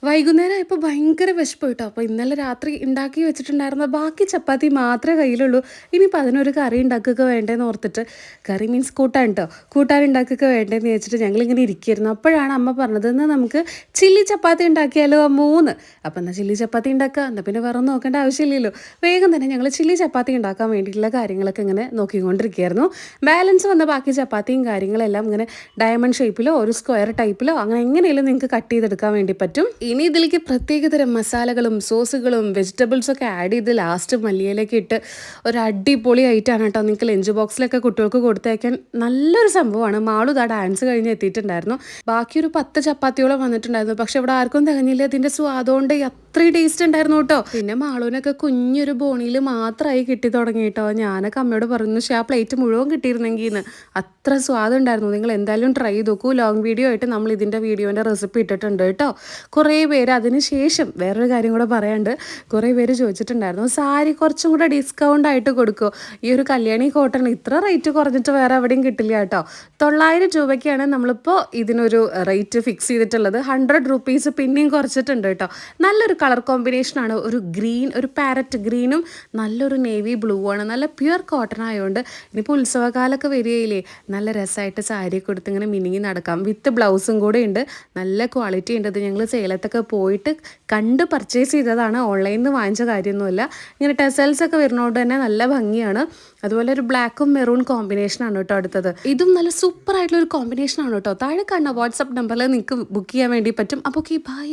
വൈകുന്നേരം ആയപ്പോൾ ഭയങ്കര വിശപ്പ് കേട്ടോ. അപ്പോൾ ഇന്നലെ രാത്രി ഉണ്ടാക്കി വെച്ചിട്ടുണ്ടായിരുന്ന ബാക്കി ചപ്പാത്തി മാത്രമേ കയ്യിലുള്ളൂ. ഇനിയിപ്പോൾ അതിനൊരു കറി ഉണ്ടാക്കുകയൊക്കെ വേണ്ടേന്ന് ഓർത്തിട്ട്, കറി മീൻസ് കൂട്ടാൻ കേട്ടോ, കൂട്ടാൻ ഉണ്ടാക്കുകയൊക്കെ വേണ്ടേന്ന് വെച്ചിട്ട് ഞങ്ങളിങ്ങനെ ഇരിക്കുകയായിരുന്നു. അപ്പോഴാണ് അമ്മ പറഞ്ഞത്, എന്നാൽ നമുക്ക് ചില്ലി ചപ്പാത്തി ഉണ്ടാക്കിയാലോ 3. അപ്പോൾ എന്നാൽ ചില്ലി ചപ്പാത്തി ഉണ്ടാക്കുക, എന്നാൽ പിന്നെ വേറെ ഒന്നും നോക്കേണ്ട ആവശ്യമില്ലല്ലോ. വേഗം തന്നെ ഞങ്ങൾ ചില്ലി ചപ്പാത്തി ഉണ്ടാക്കാൻ വേണ്ടിയിട്ടുള്ള കാര്യങ്ങളൊക്കെ ഇങ്ങനെ നോക്കിക്കൊണ്ടിരിക്കുകയായിരുന്നു. ബാലൻസ് വന്ന ബാക്കി ചപ്പാത്തിയും കാര്യങ്ങളെല്ലാം ഇങ്ങനെ ഡയമണ്ട് ഷേപ്പിലോ ഒരു സ്ക്വയർ ടൈപ്പിലോ അങ്ങനെ എങ്ങനെയെങ്കിലും നിങ്ങൾക്ക് കട്ട് ചെയ്തെടുക്കാൻ വേണ്ടി പറ്റും. ഇനി ഇതിലേക്ക് പ്രത്യേകതരം മസാലകളും സോസുകളും വെജിറ്റബിൾസൊക്കെ ആഡ് ചെയ്ത് ലാസ്റ്റ് മല്ലിയിലേക്ക് ഇട്ട് ഒരു അടിപൊളി ആയിട്ടാണ് കേട്ടോ നിങ്ങൾക്ക് ലഞ്ച് ബോക്സിലൊക്കെ കുട്ടികൾക്ക് കൊടുത്തയക്കാൻ നല്ലൊരു സംഭവമാണ്. മാളു ഇതാ ഡാൻസ് കഴിഞ്ഞ് എത്തിയിട്ടുണ്ടായിരുന്നു. ബാക്കി ഒരു 10 ചപ്പാത്തിയോളം വന്നിട്ടുണ്ടായിരുന്നു. പക്ഷെ ഇവിടെ ആർക്കും തികഞ്ഞില്ല. ഇതിൻ്റെ സ്വാദുകൊണ്ട് അത്രയും ടേസ്റ്റ് ഉണ്ടായിരുന്നു കേട്ടോ. പിന്നെ മാളുവിനൊക്കെ കുഞ്ഞൊരു ബോണിയിൽ മാത്രമായി കിട്ടി തുടങ്ങി കേട്ടോ. ഞാനൊക്കെ അമ്മയോട് പറഞ്ഞു, പക്ഷേ ആ പ്ലേറ്റ് മുഴുവൻ കിട്ടിയിരുന്നെങ്കിൽ എന്ന്. അത്ര സ്വാദം ഉണ്ടായിരുന്നു. നിങ്ങൾ എന്തായാലും ട്രൈ ചെയ്ത് നോക്കൂ. ലോങ് വീഡിയോ ആയിട്ട് നമ്മൾ ഇതിൻ്റെ വീഡിയോൻ്റെ റെസിപ്പി ഇട്ടിട്ടുണ്ട് കേട്ടോ. കുറേ പേര് അതിന് ശേഷം വേറൊരു കാര്യം കൂടെ പറയാണ്ട്, കുറേ പേര് ചോദിച്ചിട്ടുണ്ടായിരുന്നു, സാരി കുറച്ചും കൂടെ ഡിസ്കൗണ്ട് ആയിട്ട് കൊടുക്കുമോ? ഈ ഒരു കല്യാണി കോട്ടൺ ഇത്ര റേറ്റ് കുറഞ്ഞിട്ട് വേറെ എവിടെയും കിട്ടില്ല കേട്ടോ. 900 രൂപയ്ക്കാണ് നമ്മളിപ്പോൾ ഇതിനൊരു റേറ്റ് ഫിക്സ് ചെയ്തിട്ടുള്ളത്. 100 റുപ്പീസ് പിന്നെയും കുറച്ചിട്ടുണ്ട് കേട്ടോ. നല്ലൊരു കളർ കോമ്പിനേഷനാണ്. ഒരു ഗ്രീൻ, ഒരു പാരറ്റ് ഗ്രീനും നല്ലൊരു നേവി ബ്ലൂ ആണ്. നല്ല പ്യുവർ കോട്ടൺ ആയതുകൊണ്ട് ഇനിയിപ്പോൾ ഉത്സവകാലമൊക്കെ വരികയില്ലേ, നല്ല രസമായിട്ട് സാരിയൊക്കെ കൊടുത്ത് ഇങ്ങനെ മിനിങ്ങി നടക്കാം. വിത്ത് ബ്ലൗസും കൂടെ ഉണ്ട്. നല്ല ക്വാളിറ്റി ഉണ്ട്. ഇത് ഞങ്ങൾ സേലത്തൊക്കെ പോയിട്ട് കണ്ട് പർച്ചേസ് ചെയ്തതാണ്, ഓൺലൈനിൽ നിന്ന് വാങ്ങിച്ച കാര്യമൊന്നുമില്ല. ഇങ്ങനെ ടെസൽസ് ഒക്കെ വരുന്നതുകൊണ്ട് തന്നെ നല്ല ഭംഗിയാണ്. അതുപോലെ ഒരു ബ്ലാക്കും മെറൂൺ കോമ്പിനേഷനാണ് കേട്ടോ അടുത്തത്. ഇതും നല്ല സൂപ്പർ ആയിട്ടുള്ള ഒരു കോമ്പിനേഷനാണ് കേട്ടോ. താഴെ കാണുന്ന വാട്സപ്പ് നമ്പറിൽ നിങ്ങൾക്ക് ബുക്ക് ചെയ്യാൻ വേണ്ടി പറ്റും. അപ്പോൾ ഓക്കെ, ബൈ.